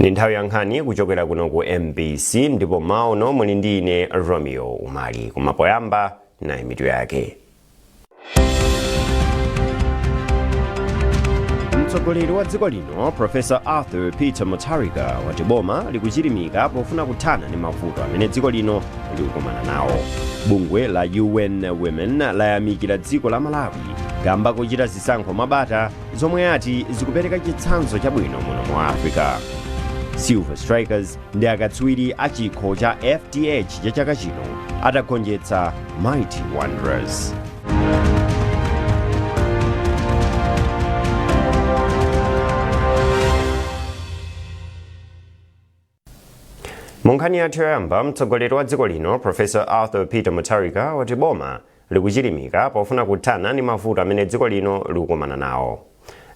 Ndi nthawi ya nkhani kuchokera kuno ku MBC ndipo maono muli ndi ine Romeo Umali kumapoyamba na mitu yake. Mtsogoleri wa dziko lino Professor Arthur Peter Mutharika wati boma likuchirimika pofuna kuthana ndi mavuto amene dziko lino likukumana nawo. Bungwe la UN Women layamikira dziko la Malawi gamba kuchita zisankho mabata zomwe ati zikupereka chitsanzo chabwino muno mu Africa. Silver Strikers ndi akatswiri a chikho cha FDH cha chaka chino atagonjetsa Mighty Wanderers. Munkhani yathu yoyamba, mtsogoleri wa dziko lino Professor Arthur Peter Mutharika wati boma likuchirimika pofuna kuthana ndi mavuto amene dziko lino likukumana nawo.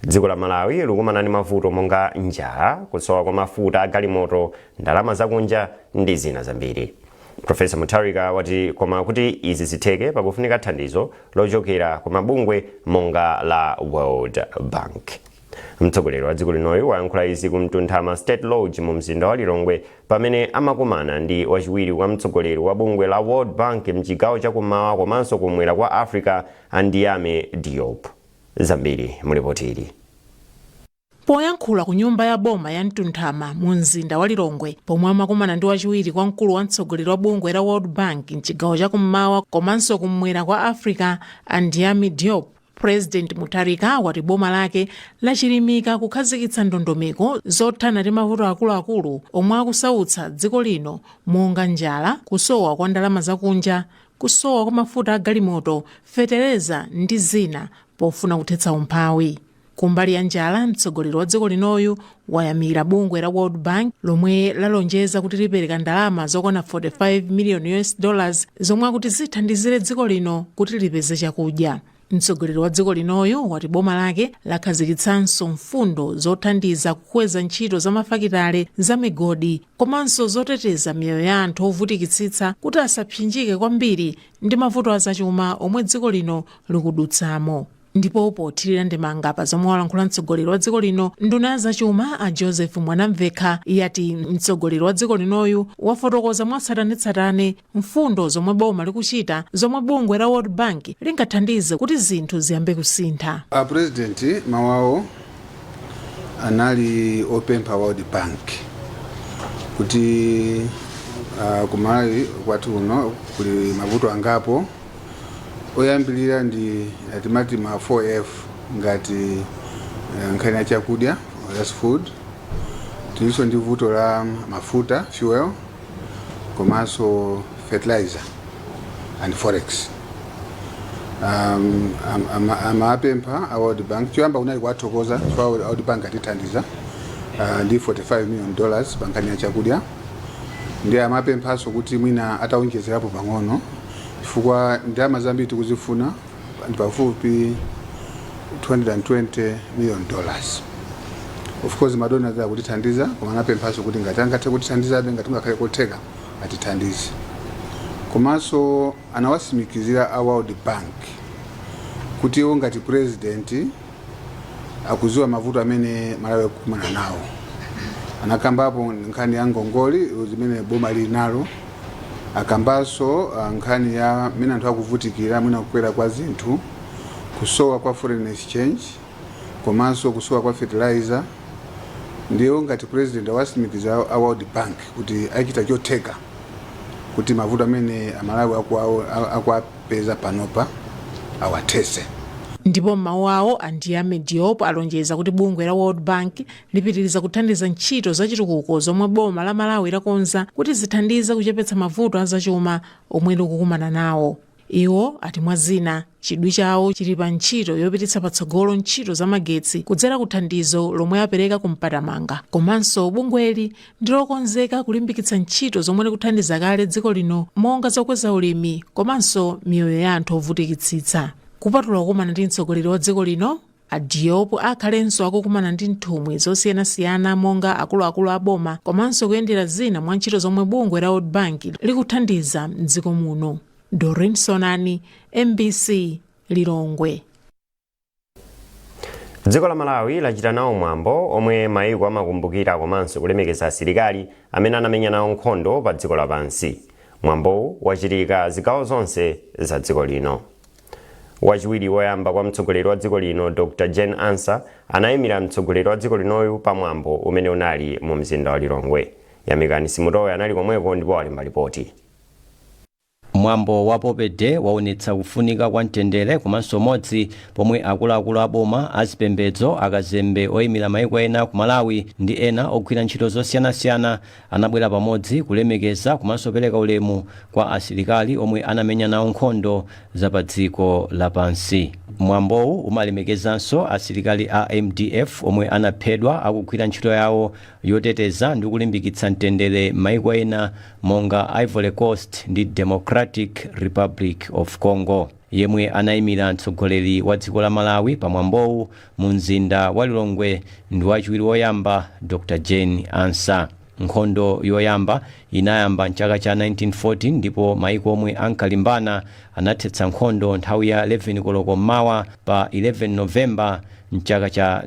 Dziko la Malawi likukumana ndi mavuto monga njala, kusowa kwa mafuta a galimoto, ndalama zakunja ndi zina zambiri. Professor Mutharika wati koma kuti izi zitheke pakufunika thandizo lochokera kwa mabungwe monga la World Bank. Mtsogoleri wa dziko linoyu wayankhula izi ku Mtunthama State Lodge mu mzinda wa Lilongwe pamene amakumana ndi wachiwiri wa mtsogoleri wa bungwe la World Bank mchigawo chakummawa komanso kumwera kwa Africa Andiame Diop. Zambiri mulipotiri. Poyankhula ku nyumba ya boma ya Mtunthama mu mzinda wa Lilongwe pomwe amakumana ndi wachiwiri kwa mkulu wa mtsogoleri wa bungwe la World Bank mchigawo chakummawa komanso kumwera kwa Africa Andiame Diop, President Mutharika wati boma lake lachirimika kukhazikitsa ndondomeko zothana ndi mavuto akuluakulu omwe akusautsa dziko lino monga njala, kusowa kwa ndalama zakunja, kusowa kwa mafuta a galimoto, fetereza ndi zina pofuna kuthetsa umphawi. Kumbali ya njala, mtsogoleri wa dziko linoyu wayamira bungwe la World Bank lomwe lalonjeza kuti lipereka ndalama zokwana $45 million zomwe akuti zithandizire dziko lino kuti lipeze chakudya. Mtsogoleri wa dziko linoyu wati boma lake lakhazikitsanso mfundo zothandiza kukweza ntchito za mafakitale za migodi komanso zoteteza miyoyo ya anthu ovutikitsitsa kuti asapsinjike kwambiri ndi mavuto azachuma omwe dziko lino likudutsamo. Ndipo pothirira ndemanga pa zomwe walankhula mtsogoleri wa dziko lino, nduna ya zachuma a Joseph Mwanamvekha yati mtsogoleri wa dziko linoyu wafotokoza mwatsatanetsatane mfundo zomwe boma likuchita zomwe bungwe la World Bank lingathandize kuti zinthu ziyambe kusintha. A president mawawo anali opempha World Bank kuti kumalawi kwathu uno kuli mavuto angapo. Oyambilira ndi atimati ma 4F ngati nkhani ya chakudya, that's food. Tiliso ndi vuto la mafuta, fuel, komanso fertilizer and forex. Amapempha a World Bank choyamba kunali kwathokoza chifukwa World Bank atithandiza ndi $45 million pa nkhani ya chakudya. Ndi amapemphaso kuti mwina atawonjezerapo pang'ono chifukwa ndalama zambiri tikuzifuna ndi pafupi $220 million. Of course madona za kutithandiza koma anapemphaso kuti ngati angathe kutithandiza ngati ngakhale kotheka atithandize. Komanso anawasimikizira a World Bank kuti iwo ngati president akuziwa mavuto amene Malawi akukumana nawo. Anakambapo nkhani ya ngongole zimene boma lili nalo, akambaso nkhani ya mina anthu akuvutikira mwina kukwera kwa zinthu, kusowa kwa foreign exchange, komanso kusowa kwa fertilizer. Ndiyo ngati president awasimikiza a World Bank kuti achita chotheka kuti mavuto amene Malawi akuapeza panopa awathese. Ndipo mawu awo Andiame Diop alonjeza kuti bungwe la World Bank lipitiriza kuthandiza ntchito zachitukuko zomwe boma la Malawi lakonza kuti zithandize kuchepetsa mavuto azachuma omwe likukumana nawo. Iwo ati mwazina chidwi chawo chili pa ntchito yopititsa patsogolo ntchito za magetsi kudzera kuthandizo lomwe apereka ku Mpatamanga. Komanso bungweli ndilokonzeka kulimbikitsa ntchito zomwe likuthandiza kale dziko lino monga zokweza ulimi komanso miyoyo ya anthu ovutikitsitsa. Kupatula kukumana ndi mtsogoleri wa dziko lino, a Diop akhalenso akukumana ndi nthumwi zosiyanasiyana monga akuluakulu a boma komanso kuyendera zina mwa ntchito zomwe bungwe la World Bank likuthandiza m'dziko muno. Doreen Sonani, MBC, Lilongwe. Dziko la Malawi lachita nawo mwambo omwe mayiko amakumbukira komanso kulemekeza asilikali amene anamenya nawo nkhondo pa dziko lapansi. Mwambowu wachitika zigawo zonse za dziko lino. Wachiwiri woyamba kwa mtsogoleri wa dziko lino Dr. Jane Ansah anayimira mtsogoleri wa dziko linoyu pa mwambo umene unali mu mzinda wa Lilongwe. Yamikani Simutowe anali komweko ndipo walemba ripoti. Mwambo wa Pope Day waonetsa kufunika kwa mtendere komanso modzi pomwe akuluakulu aboma azipembedzo akazembe oyimira mayiko ena ku Malawi ndi ena ogwira ntchito zosiyanasiyana anabwera pamodzi kulemekeza komanso pereka ulemu kwa asilikali omwe anamenya nawo nkhondo za pa dziko lapansi. Mwambowu umalemekezanso asilikali a MDF omwe anaphedwa akugwira ntchito yawo yoteteza ndi kulimbikitsa mtendere mayiko ena monga Ivory Coast ndi Democratic Republic of Congo. Yemwe anayimira mtsogoleri wa dziko la Malawi pa mwambowu mu mzinda wa Lilongwe ndi wachiwiri woyamba Dr. Jane Ansah. Nkhondo yoyamba inayamba mchaka cha 1914 ndipo mayiko omwe ankalimbana anathetsa nkhondo nthawi ya 11 koloko mmawa pa 11 Novemba mchaka cha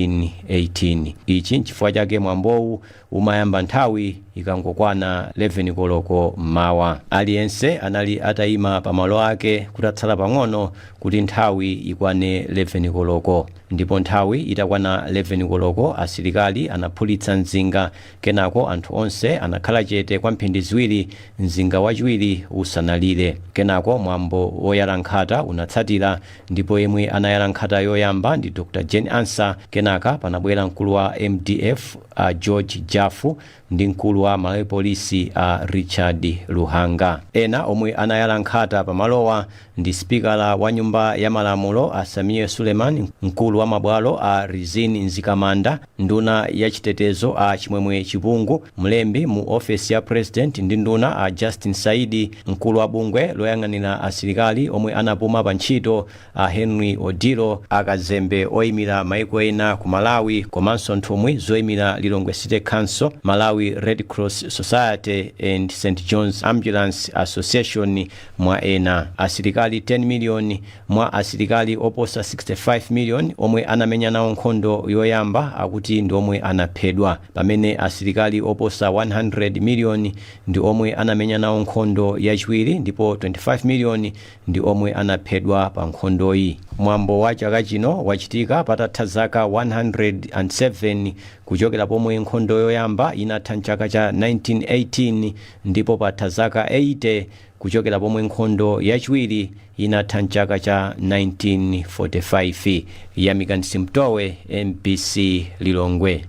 1918. Ichi nchifukwa chake mwambowu umayamba nthawi ikangokwana 11 koloko mmawa. Aliyense anali atayima pa malo ake kutatsala pang'ono kuti nthawi ikwane 11 koloko. Ndipo nthawi itakwana 11 koloko asilikali anaphulitsa mzinga, kenako anthu onse anakhala chete kwa mphindi ziwiri mzinga wachiwiri usanalire. Kenako mwambo woyala nkhata unatsatira ndipo yemwe anayala nkhata yoyamba ndi Dr. Jane Ansah. Kenaka panabwera mkulu wa MDF George Jafu ndi mkulu wa Malawi Polisi Richard Luhanga. Ena omwe anayala nkhata pamalowa ndi spikala wa nyumba ya malamulo Samia Suleiman, mkulu wa mabwalo Rizini Nzikamanda, nduna ya chitetezo Chimwemwe Chipungu, mlembi mu office ya president ndi nduna Justin Saidi, mkulu wa bungwe loyang'anira asilikali omwe anapuma pa ntchito Henry Odilo, akazembe oyimira mayiko ena ku Malawi komanso nthumwi zoyimira Lilongwe City Council, Malawi Red Cross Society and St. John's Ambulance Association mwa ena. Asilikali 10 million mwa asilikali oposa 65 million omwe anamenya nawo nkhondo yoyamba akuti ndi omwe anaphedwa, pamene asilikali oposa 100 million ndi omwe anamenya nawo nkhondo yachiwiri ndipo 25 million ndi omwe anaphedwa pa nkhondoyi. Mwambo wa chaka chino wachitika patatha zaka 107 kuchokera pomwe nkhondo yoyamba inatha mchaka cha 1918 ndipo patha zaka 80 kuchokera pomwe nkhondo yachiwiri inatha mchaka cha 1945. Yamikani Simutowe, MBC Lilongwe.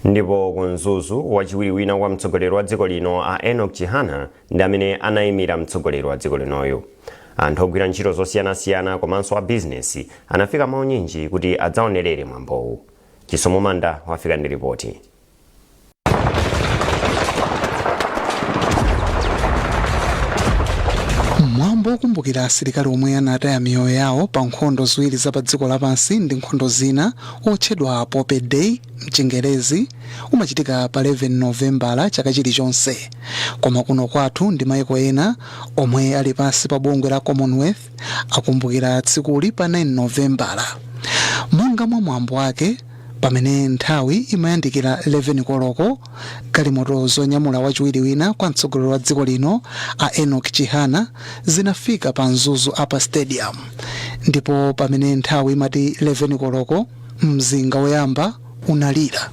Ndipo kunzuzu wachiwiri wina kwa mtsogoleri wa dziko lino Enoch Chihana ndi amene anayimira mtsogoleri wa dziko linoyo. Anthu ogwira ntchito zosiyanasiyana komanso a business anafika maunyinji kuti adzaonerere mwambowu. Chisomo Manda wafika ndi ripoti. Mwambo wokumbukira asilikali omwe anataya miyoyo yawo pa nkhondo ziwiri za pa dziko lapansi ndi nkhondo zina otchedwa Pope Day mchingerezi umachitika pa 11 Novembala chaka chilichonse. Koma kuno kwathu ndi mayiko ena omwe ali pansi pa bungwe la Commonwealth akumbukira tsikuli pa 9 Novembala. Monga mwa mwambo wake, pamene nthawi imayandikira 11 koloko, galimoto zonyamula wachiwiri wina kwa mtsogoleri wa dziko lino Enoch Chihana zinafika pa Mzuzu Upper Stadium. Ndipo pamene nthawi imati 11 koloko, mzinga woyamba unalira.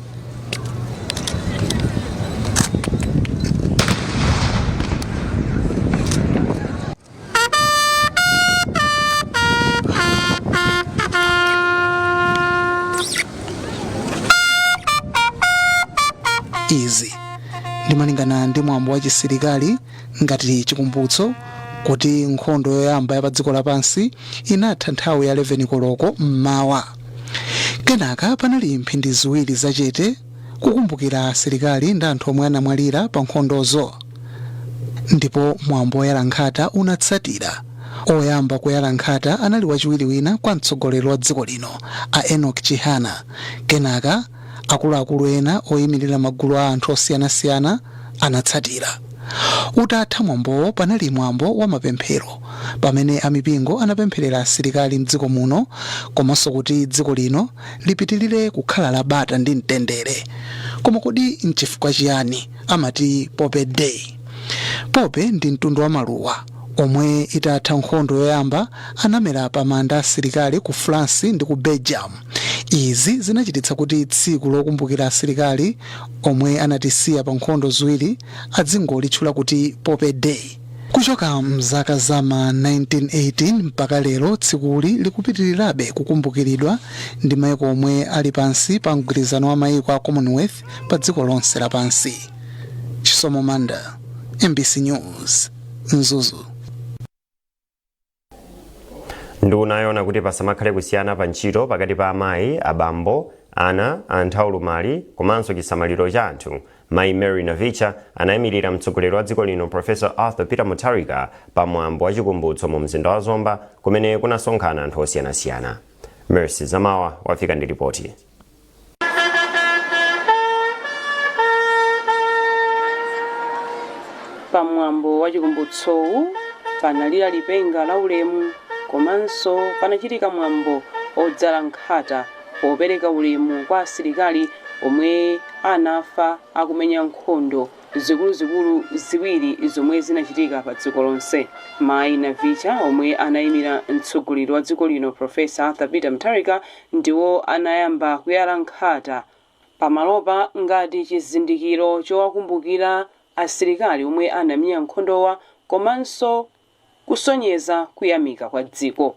Izi ndimalingana ndi mwambo wa chisilikali ngati chikumbutso kuti nkhondo yoyamba ya pa dziko lapansi inatha nthawi ya 11 koloko mmawa. Kenaka panali mphindi ziwiri zachete kukumbukira asilikali ndi anthu omwe anamwalira pa nkhondozo. Ndipo mwambo woyala nkhata unatsatira. Oyamba kuyala nkhata anali wachiwiri wina kwa mtsogoleri wa dziko lino Enoch Chihana. Kenaka akuluakulu ena oyimirira magulu a anthu osiyanasiyana anatsatira. Utatha mwambowo panali mwambo wa mapemphero pamene amipingo anapempherera asilikali mdziko muno komanso kuti dziko lino lipitirire kukhala labata ndi mtendere. Koma kodi nchifukwa chiyani amati Pope Day? Pope ndi mtundu wa maluwa omwe itatha nkhondo yoyamba anamera pamanda asilikali ku France ndi ku Belgium. Izi zinachititsa kuti tsiku lokumbukira asilikali omwe anatisiya pa nkhondo ziwiri adzingolitchula kuti Pope Day. Kuchoka mzaka zama 1918 mpaka lero tsikuli likupitirirabe kukumbukiridwa ndi mayiko omwe ali pansi pa mgwirizano wa mayiko a Commonwealth pa dziko lonse lapansi. Chisomo Manda, MBC News, Mzuzu. Nduna yona kuti pasamakhale kusiyana pa ntchito pakati pa amayi, abambo, ana, anthu aulumali komanso chisamaliro cha anthu. Mayi Mary Navicha anayimirira mtsogoleri wa dziko lino Professor Arthur Peter Mutharika pa mwambo wa chikumbutso mu mzinda wa Zomba kumene kunasonkhana anthu osiyanasiyana. Mercy Zamawa wafika ndi ripoti. Pa mwambo wa chikumbutsowu panalira lipenga la ulemu komanso panachitika mwambo odzala nkhata popereka ulemu kwa asilikali omwe anafa akumenya nkhondo zikuluzikulu ziwiri zomwe zinachitika pa dziko lonse. Mayi Navicha omwe anayimira mtsogoleri wa dziko lino Professor Arthur Peter Mutharika ndiwo anayamba kuyala nkhata pamalopa ngati chizindikiro chowakumbukira asilikali omwe anamenya nkhondowa komanso kusonyeza kuyamika kwa dziko.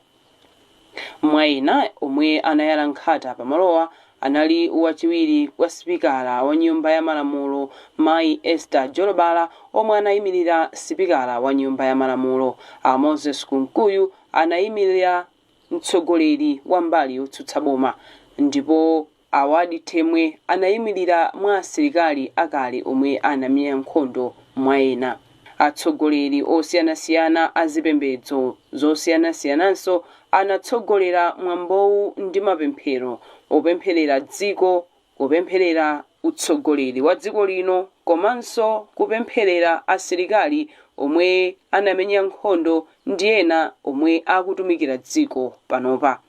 Mwayina omwe anayala nkhata pamalowa anali wachiwiri kwa sipikala wa nyumba ya malamulo Mayi Esther Jolobala omwe anayimirira sipikala wa nyumba ya malamulo. A Moses Kunkuyu anayimirira mtsogoleri wa mbali yotsutsa boma ndipo Awadi Temwe anayimirira mwa asilikali akale omwe anamenya nkhondo Mwayina. Atsogoleri osiyanasiyana azipembedzo zosiyana-siyananso anatsogolera mwambowu ndi mapemphero opempherera dziko, kupempherera utsogoleri wa dziko lino komanso kupempherera asilikali omwe anamenya nkhondo ndi ena omwe akutumikira dziko panopa.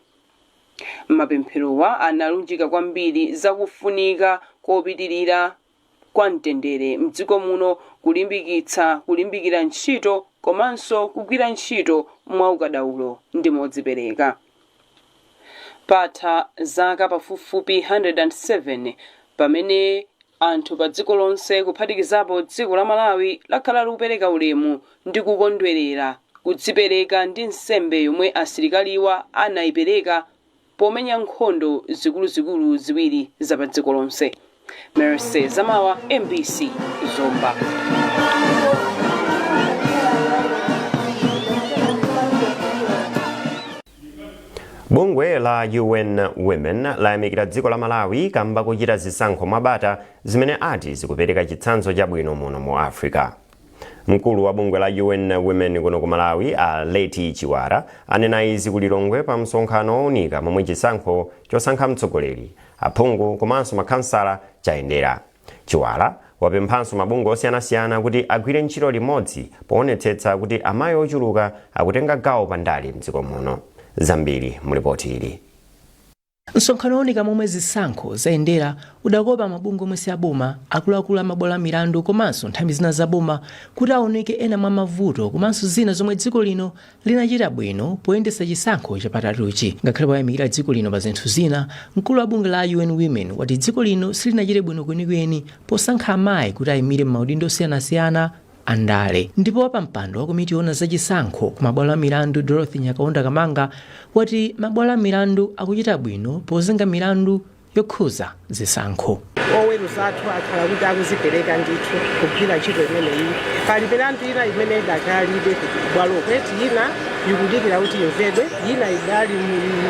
Mapempherowa analunjika kwambiri zakufunika kopitirira kwa mtendere mdziko muno, kulimbikira ntchito komanso kugwira ntchito mwaukadaulo ndi modzipereka. Patha zaka pafupifupi 107 pamene anthu pa dziko lonse kuphatikizapo dziko la Malawi lakhala likupereka ulemu ndi kukondwerera kudzipereka ndi nsembe yomwe asilikaliwa anayipereka pomenya nkhondo zikuluzikulu ziwiri za pa dziko lonse. Mercy Zamawa, MBC, Zomba. Bungwe la UN Women layamikira dziko la Malawi kamba kuchita zisankho mwabata zimene ati zikupereka chitsanzo chabwino muno mu Africa. Mkulu wa bungwe la UN Women kuno ku Malawi a Leti Chiwara anena izi ku Lilongwe pa msonkhano owunika momwe chisankho chosankha mtsogoleri, aphungu komanso makhansala chayendera. Chiwara wapemphanso mabungwe osiyanasiyana kuti agwire ntchito limodzi poonetsetsa kuti amayi ochuluka akutenga gawo pandali mdziko muno. Zambiri mulipoti ili. Msonkhano owunika momwe zisankho zayendera udakopa mabungwe omwe si aboma, akuluakulu amabwalo amilandu komanso nthambi zina zaboma kuti aoneke ena mwa mavuto komanso zina zomwe dziko lino linachita bwino poyendesa chisankho chapatatuchi. Ngakhale poyamikira dziko lino pa zinthu zina, mkulu wa bungwe la UN Women wati dziko lino silinachite bwino kwenikweni posankha amayi kuti ayimire m'maudindo osiyanasiyana andale. Ndipo wapampando wa komiti yoona za chisankho ku mabwalo amilandu Dorothy Nyakaunda Kamanga wati mabwalo amilandu akuchita bwino pozenga milandu yokhuza zisankho. Oweruza athu akhala kuti akuzipereka ndithu kugwira ntchito imeneyi. Pali milandu ina imene idakalibe kubwalo kweti ina ikudikira kuti imvedwe, ina idali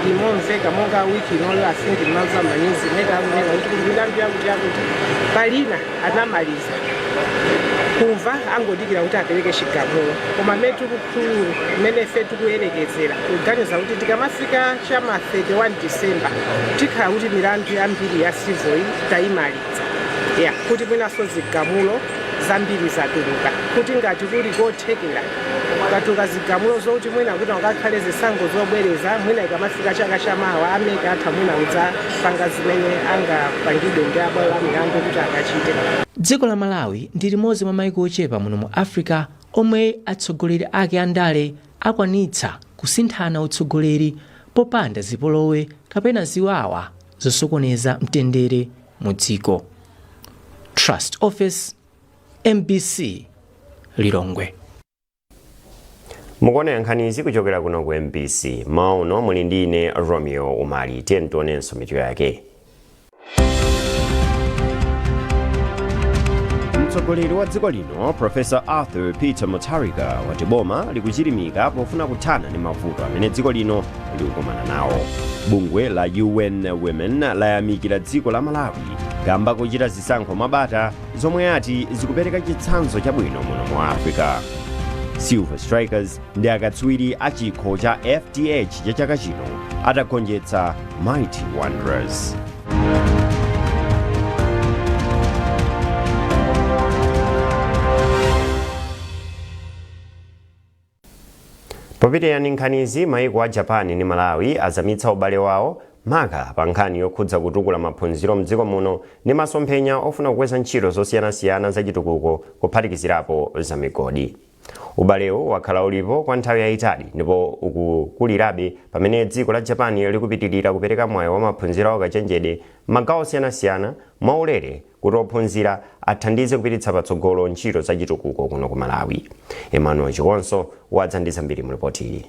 limomveka monga wiki inoyo asindi maza manyizi metakunena kuti milandu yakuti palina anamaliza kumva angodikira kuti apereke chigamulo. Koma metu kukulu mmene fe tikuyerekezera kuganiza kuti tikamafika chama 31 December tikhala kuti milandu yambiri ya civil tayimaliza kuti mwinaso zigamulo zambiri zatuluka kuti ngati kuli kothekera ukatuka zigamulo zokuti mwina kuti akakhale zisankho zobwereza mwina ikamafika chaka chamawa ameke atha mwina kudzapanga zimene angapangidwe ndi abwalo la milandu kuti akachite. dziko la Malawi ndi limodzi mwa maiko ochepa muno mu Africa omwe atsogoleri ake andale akwanitsa kusinthana utsogoleri popanda zipolowe kapena ziwawa zosokoneza mtendere mu dziko. Trust Office, MBC, Lilongwe. Mukuona nkhanizi kuchokera kuno ku MBC. Mauno muli ndine Romeo Umali. Tientonenso mitu yake. Mtsogoleri wa dziko lino Professor Arthur Peter Mutharika wati boma likuchirimika pofuna kuthana ndi mavuto amene dziko lino likukumana nawo. Bungwe la UN Women layamikira dziko la Malawi kamba kuchita zisankho mabata zomwe ati zikupereka chitsanzo chabwino muno mu Africa. Silver Strikers ndi akatswiri a chikho cha FDH cha chaka chino atagonjetsa Mighty Wanderers. Popitira nkhanizi maiko a Japan ndi Malawi azamitsa ubale wawo maka pa nkhani yokhudza kutukula maphunziro mdziko muno ndi masomphenya ofuna kukweza ntchito zosiyanasiyana zachitukuko kuphatikizirapo za migodi. Ubalewo wakhala ulipo kwa nthawi yayitali ndipo ukukulirabe pamene dziko la Japan likupitirira kupereka mwayi wa maphunziro akachenjede magawo osiyanasiyana mwaulere kuti ophunzira athandize kupititsa patsogolo ntchito zachitukuko kuno ku Malawi. Emmanuel Chikonso wadza ndi zambiri mu ripoti ili.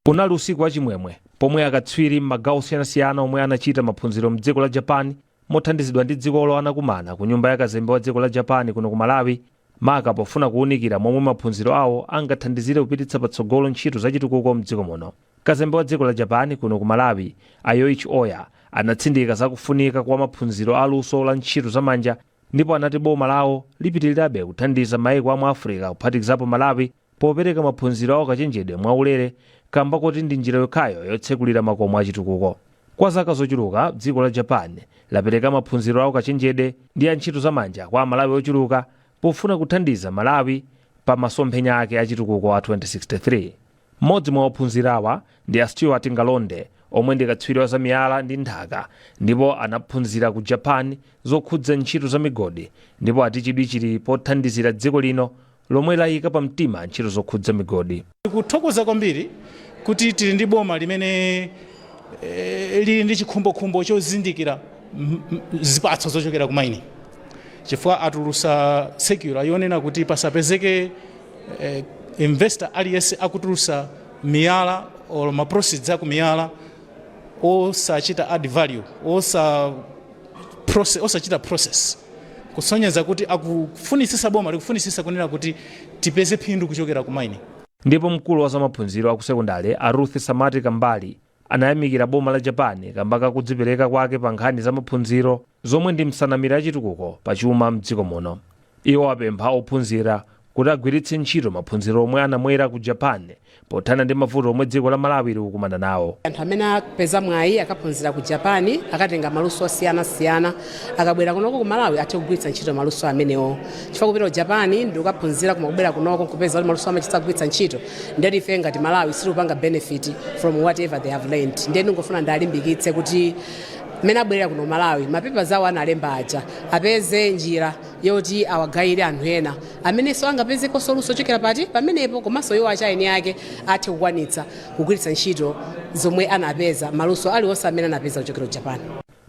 Unali usiku wachimwemwe pomwe akatswiri m'magawo osiyanasiyana omwe anachita maphunziro mdziko la Japan mothandizidwa ndi dzikolo anakumana ku nyumba ya kazembe wa dziko la Japan kuno ku Malawi maka pofuna kuwunikira momwe maphunziro awo angathandizire kupititsa patsogolo ntchito zachitukuko mdziko muno. Kazembe wa dziko la Japan kuno ku Malawi Ayoichi Oya anatsindika zakufunika kwa maphunziro aluso la ntchito zamanja ndipo anati boma lawo lipitirirabe kuthandiza maiko a mu Africa kuphatikizapo Malawi popereka maphunziro awo kachenjede mwaulere kamba kuti ndi njira yokhayo yotsekulira makomo achitukuko. Kwa zaka zochuluka dziko la Japan lapereka maphunziro awo kachenjede ndi a ntchito zamanja kwa Malawi ochuluka pofuna kuthandiza Malawi pa masomphenya ake achitukuko a 2063. Mmodzi mwa ophunzirawa ndi a Stuart Ngalonde omwe ndi katswiri wa zamiyala ndi nthaka ndipo anaphunzira ku Japan zokhudza ntchito za migodi ndipo ati chidwi chili pothandizira dziko lino lomwe layika pa mtima ntchito zokhudza migodi. Kuthokoza kwambiri kuti tili ndi boma limene lili ndi chikhumbokhumbo chozindikira zipatso zochokera ku maini. Chifukwa atulusa secure yonena kuti pasapezeke investor aliyense akutulusa miyala or maproceeds aku miyala osachita add value osachita process kusonyeza kuti akufunisisa boma likufunisisa kunena kuti tipeze phindu kuchokera ku maini. Ndipo mkulu wa zamaphunziro aku sekondale Ruth Samati Kambali anayamikira boma la Japan kamba kakudzipereka kwake pa nkhani za maphunziro zomwe ndi msanamira achitukuko pachuma mdziko muno. Iwo apempha ophunzira kuti agwiritse ntchito maphunziro omwe anamwera ku Japan pothana ndi mavuto omwe dziko la Malawi likukumana nawo. Anthu amene apeza mwayi akaphunzira ku Japan akatenga maluso osiyana-siyana akabwera kunoko ku Malawi athe kugwiritsa ntchito maluso amenewo. Chifukwa kupita ku Japan ndi ukaphunzira koma kubwera kunoko kupeza kuti maluso amachitsa kugwiritsa ntchito ndeti ife ngati Malawi sitikupanga benefit from whatever they have learned. Ndeni ngofuna ndalimbikitse kuti mena abwerera kuno Malawi mapepa zawo analemba aja apeze njira yoti awagayire anthu ena amenenso angapezeko soluso chokera pati pamenepo komanso iwo achaini yake athe kukwanitsa kugwiritsa ntchito zomwe anapeza maluso aliwonse amene anapeza kuchokera ku Japan.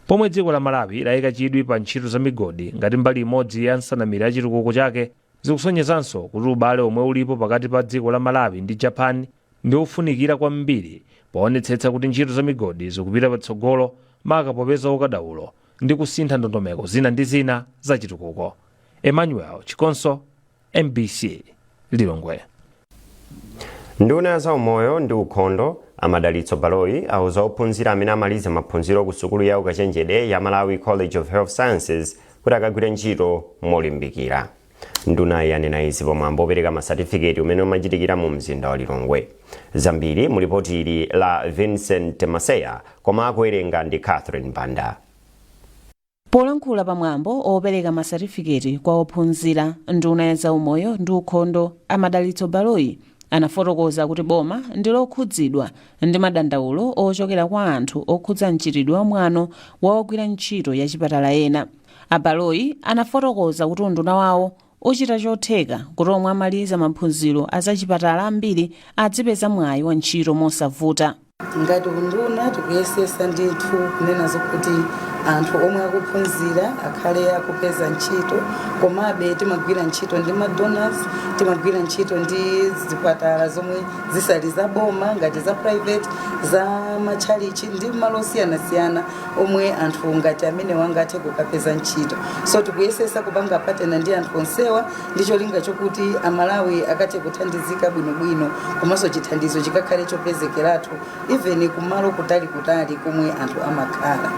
Pomwe dziko la Malawi layika chidwi pa ntchito za migodi ngati mbali imodzi ya nsanamira achitukuko chake zikusonyezanso kuti ubale omwe ulipo pakati pa dziko la Malawi ndi Japan ndi ofunikira kwambiri poonetsetsa kuti ntchito za migodi zikupita patsogolo maka popeza ukadaulo ndi kusintha ndondomeko zina ndi zina za chitukuko. Emmanuel Chikonso, MBC, Lilongwe. Nduna za umoyo ndi ukhondo amadalitso Baloyi auza ophunzira amene amaliza maphunziro ku sukulu ya ukachenjede ya Malawi College of Health Sciences kuti akagwire ntchito molimbikira. Nduna yanena izi pomwe opereka masatifiketi umene umachitikira mu mzinda wa Lilongwe. Zambiri mu ripoti ili la Vincent Maseya koma akuwerenga ndi Catherine Banda. Polankhula pamwambo opereka masatifiketi kwa ophunzira, nduna ya zaumoyo ndi ukhondo Amadalitso Baloyi anafotokoza kuti boma ndilokhudzidwa ndi madandaulo ochokera kwa anthu okhudza mchitidwe wamwano wa ogwira ntchito ya chipatala ena. Abaloyi anafotokoza kuti unduna wawo uchita chotheka kuti omwe amaliza maphunziro azachipatala ambiri adzipeza mwayi wa ntchito mosavuta. Ngati unduna tikuyesesa ndithu kunena zokuti anthu omwe akuphunzira akhale akupeza ntchito, komabe timagwira ntchito ndi madonors, timagwira ntchito ndi zipatala zomwe zisali za boma ngati za private, za matchalichi ndi malo osiyanasiyana omwe anthu ngati amene wangathe kukapeza ntchito. So tikuyesesa kupanga patena ndi anthu onsewa ndi cholinga chokuti Amalawi akathe kuthandizika bwinobwino, komanso chithandizo chikakhale chopezekeratu even kumalo kutali komwe anthu amakhala.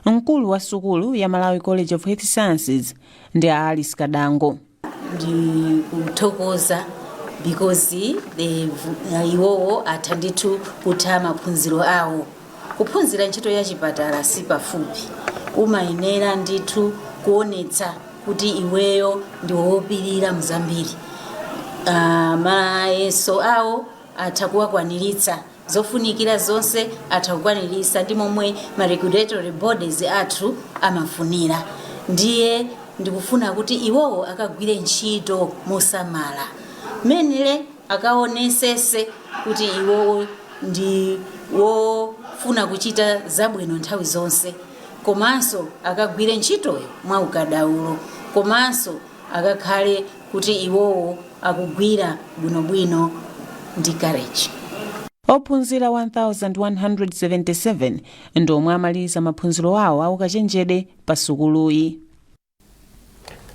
Mkulu wa sukulu ya Malawi College of Health Sciences ndi Alice Kadango. Ndi kuthokoza because iwowo athanditu kutha maphunziro awo. Kuphunzira ntchito ya chipatala si pafupi. Umayenera ndithu kuonetsa kuti iweyo ndi wopirira mzambiri. Mayeso awo athakuwakwaniritsa. Zofunikira zonse athakukwaniritsa ndi momwe ma regulatory bodies athu amafunira. Ndiye ndikufuna kuti iwowo akagwire ntchito mosamala. Menele akaonesese kuti iwowo ndi wofuna kuchita zabwino nthawi zonse. Komanso akagwire ntchitoyo mwa ukadaulo. Komanso akakhale kuti iwowo akugwira bwinobwino ndi courage. Ophunzira 1177 ndomwe amaliza maphunziro awo aukachenjede pa sukuluyi.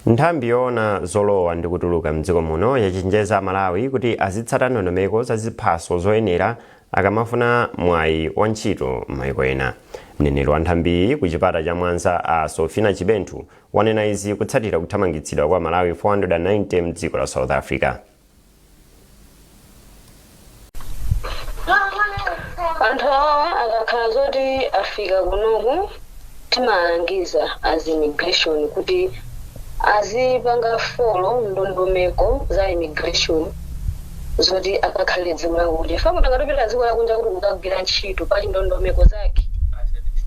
Nthambi yoona zolowa ndi kutuluka mdziko muno yachenjeza Malawi kuti azitsata ndondomeko za ziphaso zoyenera akamafuna mwayi wa ntchito m'mayiko ena. Mneneri wa nthambi ku chipata cha Mwanza a Sofina Chibenthu wanena izi kutsatira kuthamangitsidwa kwa Malawi 490 mdziko la South Africa. Anthu awa akakhala zoti afika kunoku timalangiza as immigration kuti azipanga folo ndondomeko za immigration zoti akakhale dziko lawo kuti fakuti angatopita dziko lakunja kuti ukagwira ntchito pali ndondomeko zake,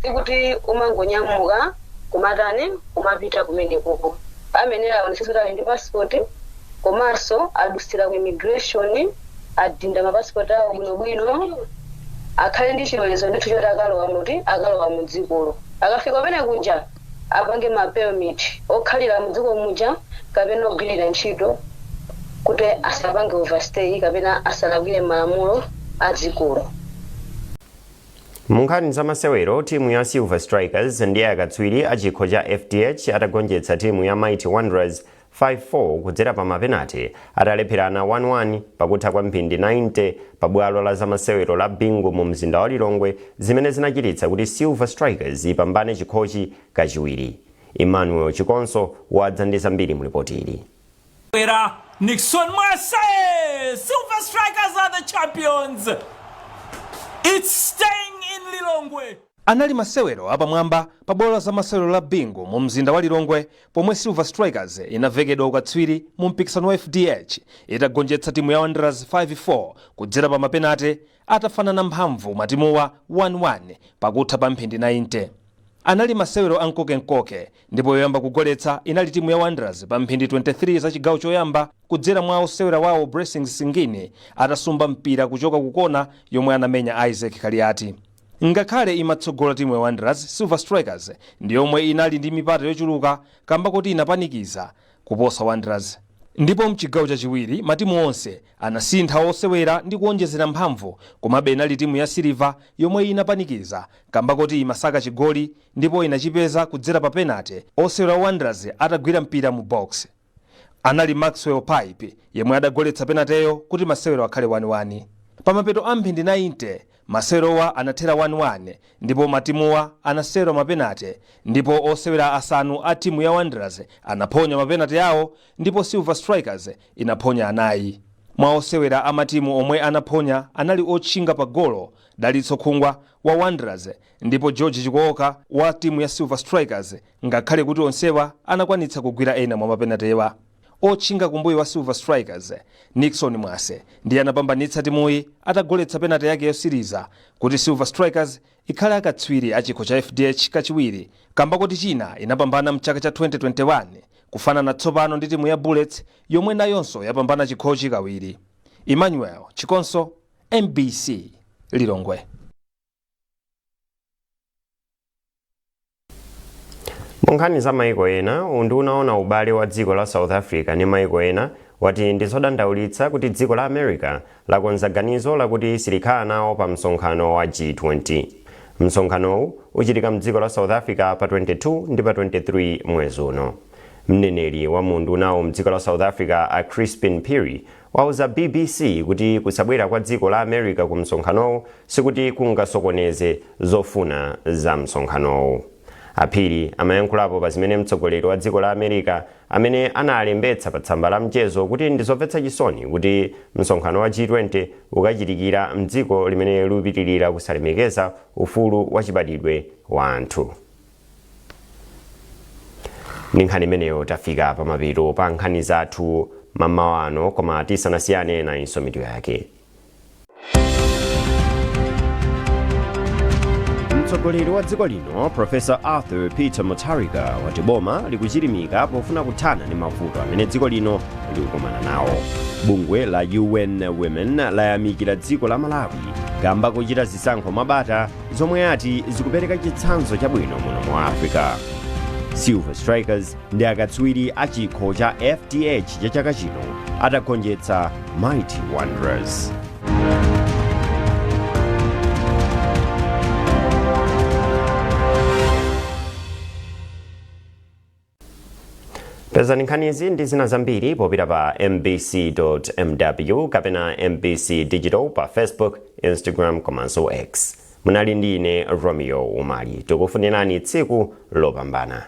sikuti umangonyamuka kumatani kumapita kumenekoko. Amenera aonetsesa kuti ali ndi passport komanso adusira ku immigration adinda mapassport awo bwinobwino, akhale ndi chilolezo ndithu choti akalowa mu dzikolo. Akafika pene kunja apange ma permit okhalira mu dziko muja kapena ogwirira ntchito kuti asapange overstay kapena asalakwire malamulo a dzikolo. Munkhani za masewero, timu ya Silver Strikers ndiye akatswiri a chikho cha FDH atagonjetsa timu ya Mighty Wanderers 5-4 kudzera pa mapenati atalepherana 1-1 pakutha kwa mphindi 90 pa bwalo la zamasewero la Bingu mu mzinda wa Lilongwe, zimene zinachititsa kuti Silver Strikers ipambane chikhochi kachiwiri. Emmanuel Chikonso wadza ndi zambiri mu ripoti ili. Nixon Marseille! Silver Strikers are the champions! It's staying in Lilongwe! Anali masewero apamwamba pa bwalo la zamasewero la Bingu mu mzinda wa Lilongwe, pomwe Silver Strikers inavekedwa ukatswiri mu mpikisano wa FDH itagonjetsa timu ya Wanderers 5-4 kudzera pa mapenati atafanana mphamvu matimuwa 1-1 pakutha pa mphindi 90. Anali masewero ankokenkoke ndipo yoyamba kugoletsa inali timu ya Wanderers pa mphindi 23 za chigawo choyamba kudzera mwa osewera wawo Blessings Singini atasumba mpira kuchoka kukona yomwe anamenya Isaac Kaliati. Ngakhale imatsogola timu ya Wanderers, Silver Strikers ndi yomwe inali ndi mipata yochuluka kamba kuti inapanikiza kuposa Wanderers. Ndipo mchigawo chachiwiri matimu onse anasintha osewera ndi kuonjezera mphamvu, komabe inali timu ya Silver yomwe inapanikiza kamba kuti imasaka chigoli ndipo inachipeza kudzera pa penalty osewera Wanderers atagwira mpira mu box. Anali Maxwell Pipe yemwe adagoletsa penaltyyo kuti masewero akhale 1-1. Pa mapeto a mphindi 90 masewerowa anathera 1-1 ndipo matimuwa anasewera mapenati ndipo osewera asanu a timu ya Wanderers anaphonya mapenati yawo ndipo Silver Strikers inaphonya anayi. Mwa osewera amatimu omwe anaphonya anali otchinga pa golo Dalitso Khungwa wa Wanderers ndipo George Chikoka wa timu ya Silver Strikers, ngakhale kuti onsewa anakwanitsa kugwira ena mwa mapenatewa. Otchinga kumbuyo wa Silver Strikers, Nixon Mwase ndiye anapambanitsa timuyi atagoletsa penalty yake yosiriza kuti Silver Strikers ikhale akatswiri a chikho cha FDH kachiwiri, kamba kuti china inapambana mchaka cha 2021 kufanana tsopano ndi timu ya Bullets yomwe nayonso yapambana chikhochi kawiri. Emmanuel Chikonso, MBC Lilongwe. Munkhani za maiko ena, undu unaona ubale wa dziko la South Africa ni maiko ena wati ndizodandaulitsa kuti dziko la America lakonza ganizo lakuti silikhala nawo pa msonkhano wa G20. Msonkhanowu uchitika mdziko la South Africa pa 22 ndi pa 23 mwezi uno. Mneneri wa mundu unawo mdziko la South Africa a Crispin Piri wauza BBC kuti kusabwera kwa dziko la America ku msonkhanowu sikuti kungasokoneze zofuna za msonkhanowu. Apiri amayankhulapo pa zimene mtsogoleri wa dziko la America amene analembetsa pa tsamba la mchezo kuti ndizomvetsa chisoni kuti msonkhano wa G20 ukachitikira mdziko limene lupitirira kusalemekeza ufulu wa chibadidwe wa anthu. Ndi nkhani imeneyo tafika pa mapeto pa nkhani zathu mamawano, koma tisanasiyane na insomitu yake. Mtsogoleri wa dziko lino Professor Arthur Peter Mutharika wati boma likuchirimika pofuna kuthana ndi mavuto amene dziko lino likukumana nawo. Bungwe la UN Women layamikira dziko la Malawi kamba kuchita zisankho mabata zomwe ati zikupereka chitsanzo chabwino muno mu Africa. Silver Strikers ndi akatswiri a chikho cha FDH cha chaka chino atagonjetsa Mighty Wanderers. Pezani nkhani izi ndi zina zambiri popita pa mbc.mw kapena MBC Digital pa Facebook, Instagram komanso X. Munali ndi ine Romeo Umali. Tikufunirani tsiku lopambana.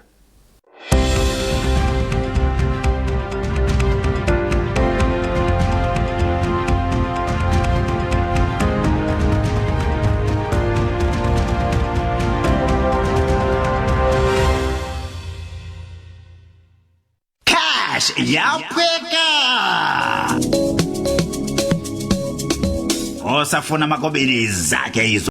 Yapeka osafuna makobiri zake hizo.